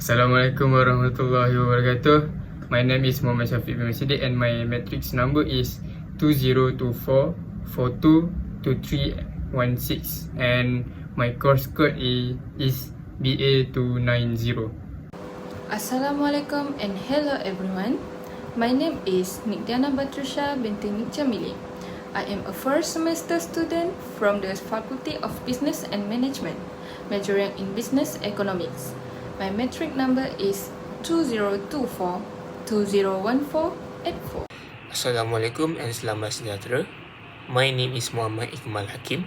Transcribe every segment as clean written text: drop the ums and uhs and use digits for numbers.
Assalamualaikum warahmatullahi wabarakatuh. My name is Muhammad SYAFIQ bin SIDEK and my matrix number is 2024422316 and my course code is BA290. Assalamualaikum and hello everyone. My name is BATRISYIA binti JAMILI. I am a first semester student from the Faculty of Business and Management, majoring in Business Economics. My matric number is 2024201484. Assalamualaikum and selamat sejahtera. My name is Muhammad IKMALHAKIM.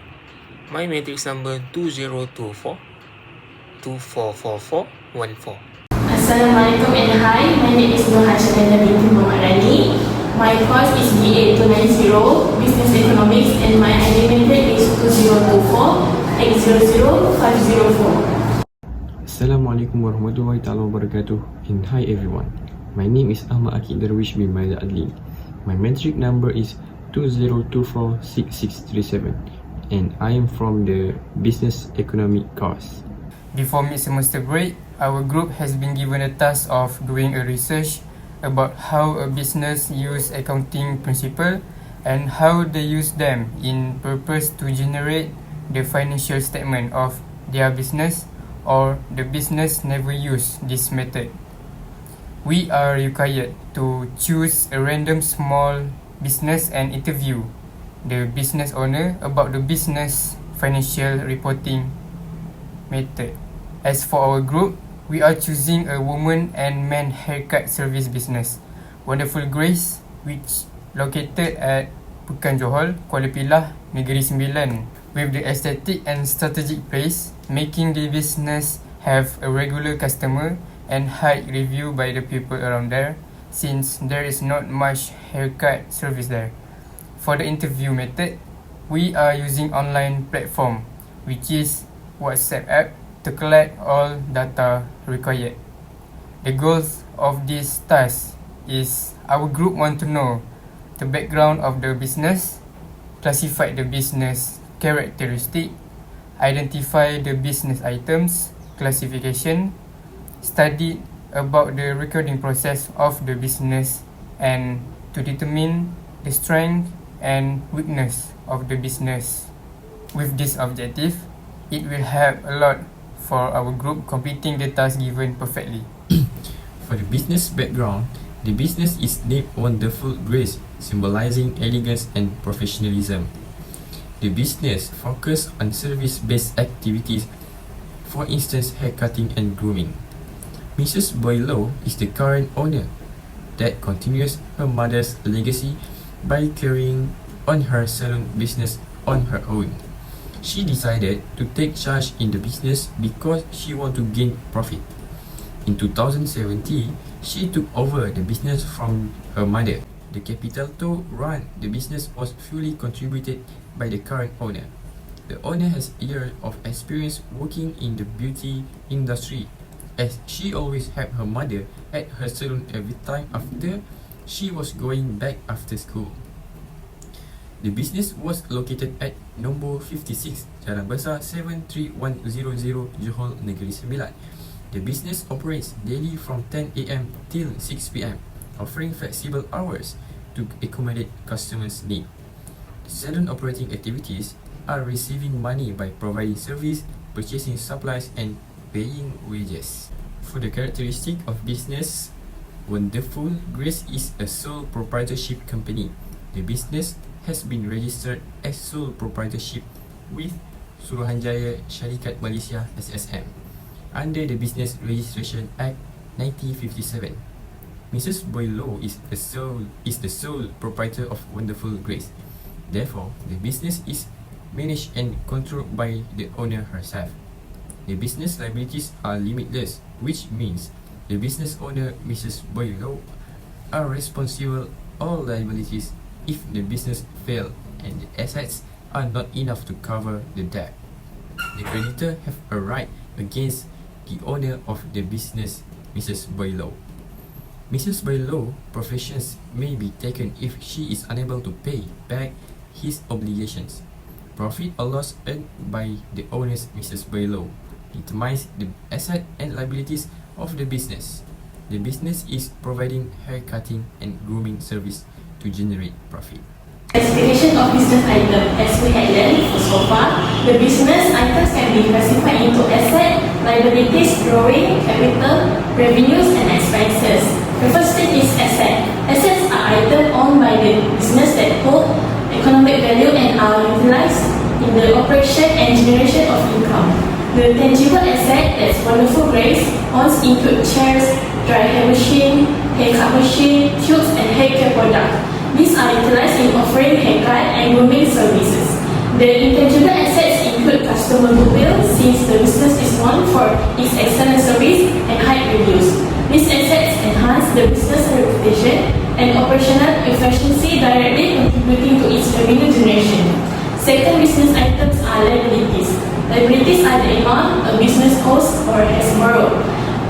My matrix number 2024244414. Assalamualaikum and hi, my name is HASHA binti RANI. My course is BA290 Business Economics and my ID matrix is 2024800504. Assalamualaikum warahmatullahi wabarakatuh and hi everyone. My name is AKID bin ADLIN. My matric number is 20246637 and I am from the Business Economic course. Before mid-semester break, our group has been given a task of doing a research about how a business use accounting principle and how they use them in purpose to generate the financial statement of their business, or the business never use this method. We are required to choose a random small business and interview the business owner about the business financial reporting method. As for our group, we are choosing a woman and man haircut service business, Wonderful Grace, which located at Pekan Johor, Kuala Pilah, Negeri Sembilan, with the aesthetic and strategic place, making the business have a regular customer and high review by the people around there, since there is not much haircut service there. For the interview method, we are using online platform, which is WhatsApp app, to collect all data required. The goals of this task is our group want to know the background of the business, classify the business characteristic, identify the business items, classification, study about the recording process of the business, and to determine the strength and weakness of the business. With this objective, it will help a lot for our group completing the task given perfectly. For the business background, the business is named Wonderful Grace, symbolizing elegance and professionalism. The business focuses on service-based activities, for instance haircutting and grooming. Mrs. Boylow is the current owner that continues her mother's legacy by carrying on her salon business on her own. She decided to take charge in the business because she wanted to gain profit. In 2017, she took over the business from her mother. The capital to run the business was fully contributed by the current owner. The owner has years of experience working in the beauty industry, as she always helped her mother at her salon every time after she was going back after school. The business was located at number 56, Jalan Besar 73100, Johor, Negeri Sembilan. The business operates daily from 10 AM till 6 PM, offering flexible hours to accommodate customers' needs. The salon operating activities are receiving money by providing service, purchasing supplies, and paying wages. For the characteristic of business, Wonderful Grace is a sole proprietorship company. The business has been registered as sole proprietorship with Suruhanjaya Syarikat Malaysia SSM under the Business Registration Act 1957. Mrs. Boylow is the sole proprietor of Wonderful Grace. Therefore, the business is managed and controlled by the owner herself. The business liabilities are limitless, which means the business owner, Mrs. Boylow, are responsible all liabilities if the business fails and the assets are not enough to cover the debt. The creditor have a right against the owner of the business, Mrs. Boylow. Mrs. Boylow professions may be taken if she is unable to pay back his obligations. Profit or loss earned by the owners, Mrs. Boylow, determines the asset and liabilities of the business. The business is providing haircutting and grooming service to generate profit. Classification of business item. As we had learned so far, the business items can be classified into asset, liabilities, drawing, capital, revenues, and expenses. The first thing is asset. Assets are items owned by the business that hold economic value and are utilized in the operation and generation of income. The tangible asset that's Wonderful Grace owns include chairs, dry hair machine, haircut machine, tubes, and hair care products. These are utilized in offering haircut and grooming services. The intangible assets include customer goodwill, since the business is known for its excellent service and high reviews. These assets enhance the business reputation and operational efficiency, directly contributing to its revenue generation. Second business items are liabilities. Liabilities are the amount a business owes or has borrowed.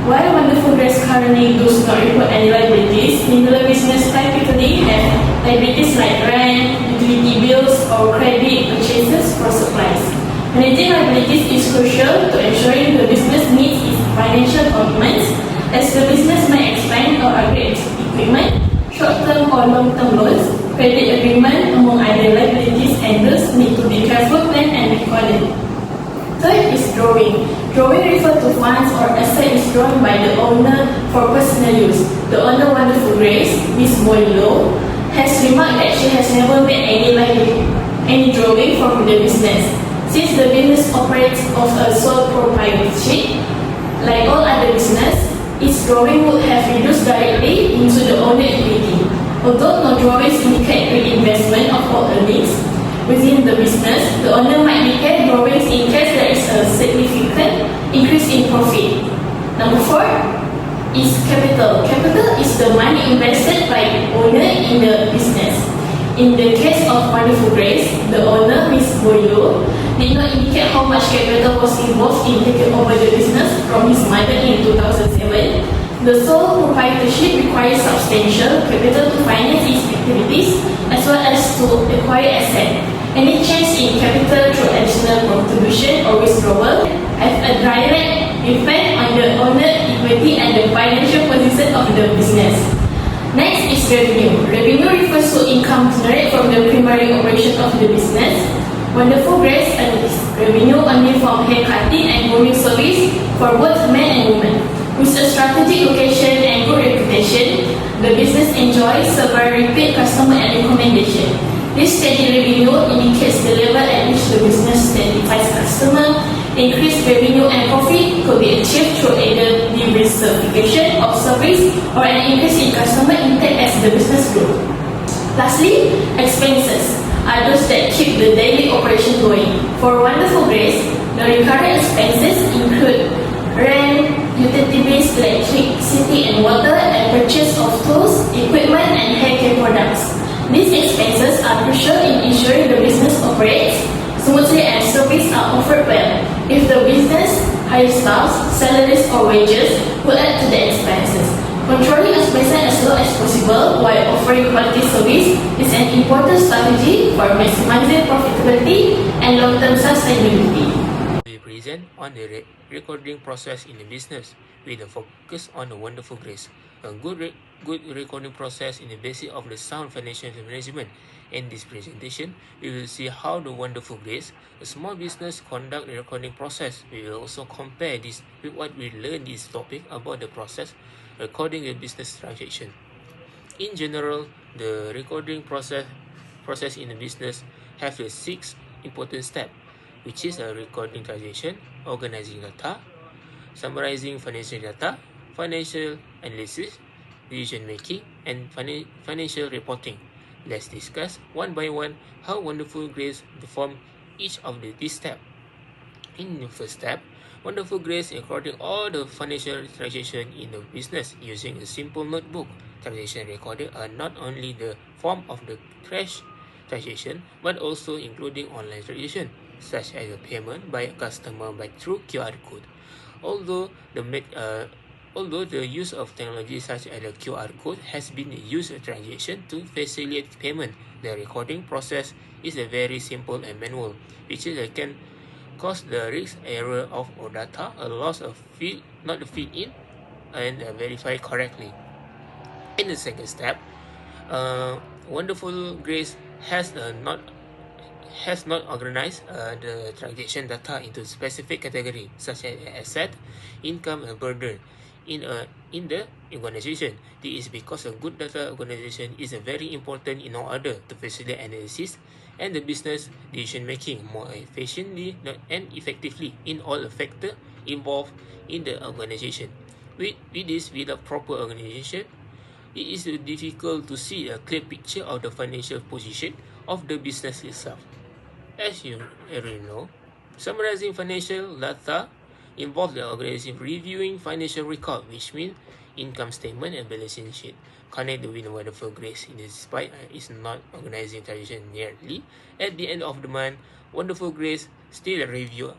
While Wonderful Grace currently does not report any liabilities, similar business typically have liabilities like rent, utility bills, or credit purchases for supplies. Managing liabilities is crucial to ensuring the business meets its financial commitments, as the business may expand or upgrade its equipment, short-term or long-term loans, credit agreement, among other liabilities, and thus need to be carefully planned and recorded. Third is drawing. Drawing refers to funds or asset is drawn by the owner for personal use. The owner, Wonderful Grace, Ms. Boylo, has remarked that she has never made any drawing from the business. Since the business operates of a sole proprietorship, like all other business, its drawing would have reduced directly into the owner equity. Although no drawings indicate reinvestment of all earnings within the business, the owner might declare drawings in case there is a significant increase in profit. Number 4 is capital. Capital is the money invested by the owner in the business. In the case of Wonderful Grace, the owner, Ms. Boyo, did not indicate how much capital was involved in taking over the business from his mother in 2007. The sole proprietorship requires substantial capital to finance its activities as well as to acquire assets. Any change in capital through additional contribution or withdrawal has a direct effect on the owner equity and the financial position of the business. Next is revenue. Revenue refers to income generated from the primary operation of the business. Wonderful Grace earns revenue only from haircutting and grooming service for both men and women. With a strategic location and good reputation, the business enjoys several repeat customer and recommendation. This steady revenue indicates the level at which the business satisfies customer. Increased revenue and profit could be achieved through either diversification of service or an increase in customer intake as the business grows. Lastly, expenses are those that keep the daily operation going. For Wonderful Grace, the recurring expenses include rent, utility bills, electricity and water, and purchase of tools, equipment, and hair care products. These expenses are crucial in ensuring the business operates smoothly and services are offered well. If the business hires staff, salaries or wages will add to the expenses. Controlling expenses as low as possible while offering quality service is an important strategy for maximizing profitability and long-term sustainability. We present on the recording process in the business with a focus on the Wonderful Grace. A good recording process in the basis of the sound financial management. In this presentation, we will see how the Wonderful Grace, a small business, conduct the recording process. We will also compare this with what we learned in this topic about the process recording a business transaction. In general, the recording process in the business have the 6 important steps, which is a recording transaction, organizing data, summarizing financial data, financial analysis, decision making, and financial reporting. Let's discuss one by one how Wonderful Grace perform each of these steps. In the first step, Wonderful Grace recording all the financial transactions in the business using a simple notebook. Transaction recording are not only the form of the cash transaction but also including online transaction, such as a payment by a customer through QR code. Although the use of technology such as the QR code has been used in transaction to facilitate payment, the recording process is a very simple and manual, which can cause the risk error of data, a loss of feed in and verify correctly. In the second step, Wonderful Grace has not organized the transaction data into specific category such as asset, income, and burden in the organization. This is because a good data organization is very important in order to facilitate analysis and the business decision making more efficiently and effectively in all the factors involved in the organization. Without proper organization, it is difficult to see a clear picture of the financial position of the business itself. As you already know, summarizing financial data involves the organization reviewing financial record, which means income statement and balance sheet. Connected with Wonderful Grace, despite it's not organizing transaction nearly, at the end of the month, Wonderful Grace still review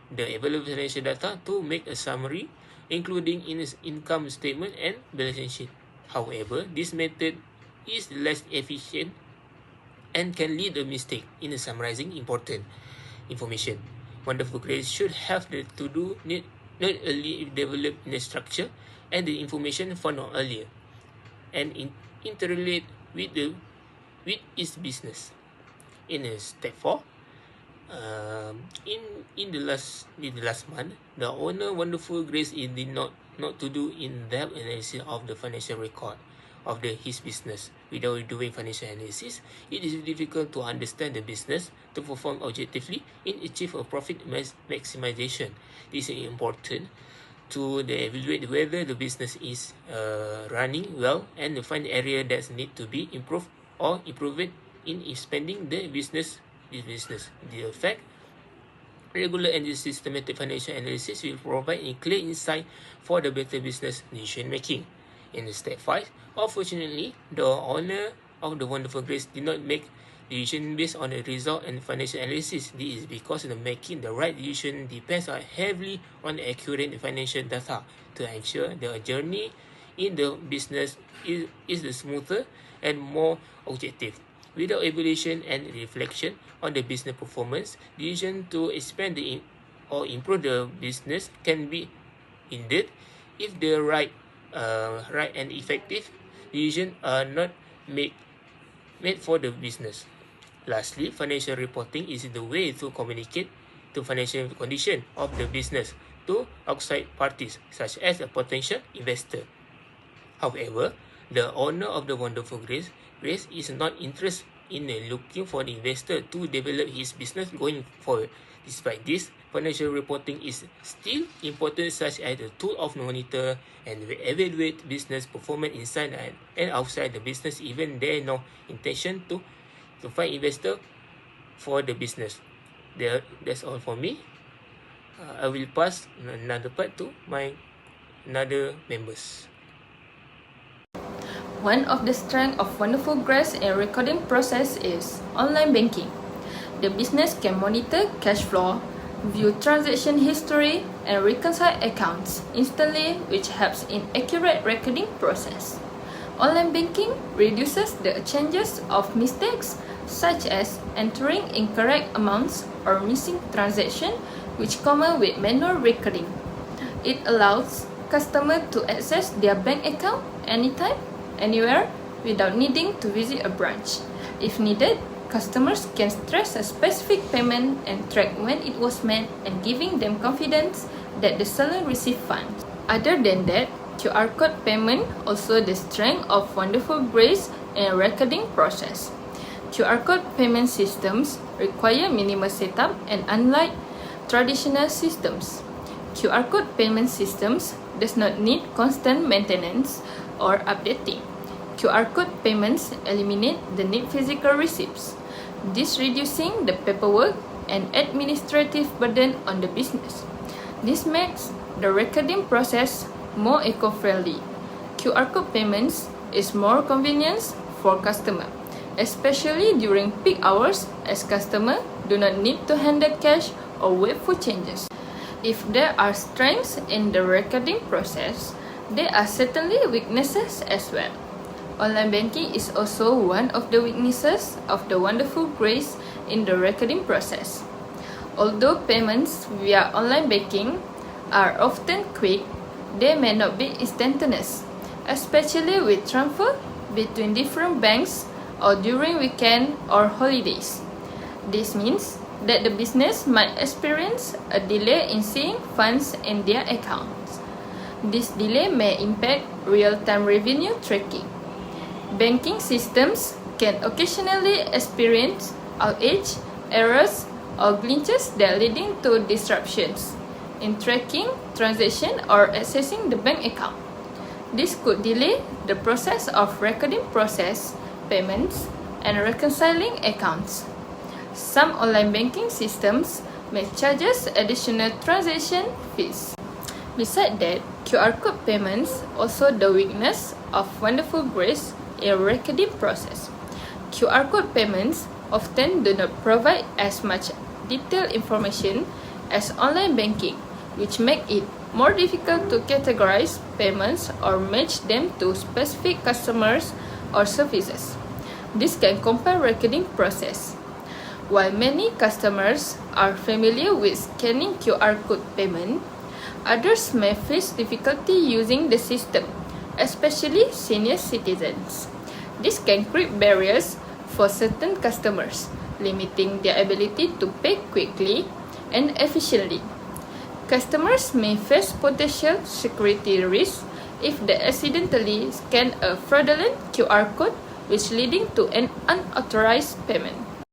the available financial data to make a summary, including in its income statement and balance sheet. However, this method is less efficient and can lead to mistake in summarizing important information. Wonderful Grace should have the to-do not early developed in the structure and the information found earlier, and interrelate with its business. In step 4, in the last month, the owner Wonderful Grace did not to do in-depth analysis of the financial record of his business. Without doing financial analysis, it is difficult to understand the business to perform objectively and achieve a profit maximization. This is important to evaluate whether the business is running well and find area that need to be improved or improved in expanding the business. The fact, regular and systematic financial analysis will provide a clear insight for the better business decision making. In step 5, unfortunately, the owner of the Wonderful Grace did not make decision based on the result and financial analysis. This is because the making the right decision depends heavily on accurate financial data to ensure the journey in the business is smoother and more objective. Without evaluation and reflection on the business performance, decision to expand or improve the business can be hindered if the right and effective decisions are not made for the business. Lastly, financial reporting is the way to communicate the financial condition of the business to outside parties, such as a potential investor. However, the owner of the Wonderful Grace is not interested in looking for the investor to develop his business going forward. Despite this, financial reporting is still important, such as a tool of monitor and evaluate business performance inside and outside the business, even there no intention to find investor for the business. That's all for me. I will pass another part to my another members. One of the strengths of Wonderful Grace in recording process is online banking. The business can monitor cash flow, view transaction history, and reconcile accounts instantly, which helps in accurate recording process. Online banking reduces the chances of mistakes such as entering incorrect amounts or missing transaction, which common with manual recording. It allows customers to access their bank account anytime, anywhere, without needing to visit a branch. If needed, customers can trace a specific payment and track when it was made, and giving them confidence that the seller received funds. Other than that, QR code payment also the strength of Wonderful Grace in recording process. QR code payment systems require minimal setup, and unlike traditional systems, QR code payment systems does not need constant maintenance or updating. QR code payments eliminate the need physical receipts, this reducing the paperwork and administrative burden on the business. This makes the recording process more eco-friendly. QR code payments is more convenient for customers, especially during peak hours, as customers do not need to handle cash or wait for changes. If there are strengths in the recording process, there are certainly weaknesses as well. Online banking is also one of the weaknesses of the Wonderful Grace in the recording process. Although payments via online banking are often quick, they may not be instantaneous, especially with transfer between different banks or during weekend or holidays. This means that the business might experience a delay in seeing funds in their accounts. This delay may impact real-time revenue tracking. Banking systems can occasionally experience outage, errors, or glitches that leading to disruptions in tracking, transaction, or accessing the bank account. This could delay the process of recording process, payments, and reconciling accounts. Some online banking systems may charge us additional transaction fees. Besides that, QR code payments also the weakness of Wonderful Grace in recording process. QR code payments often do not provide as much detailed information as online banking, which make it more difficult to categorize payments or match them to specific customers or services. This can compare recording process. While many customers are familiar with scanning QR code payment, others may face difficulty using the system, especially senior citizens. This can create barriers for certain customers, limiting their ability to pay quickly and efficiently. Customers may face potential security risks if they accidentally scan a fraudulent QR code, which leading to an unauthorized payment.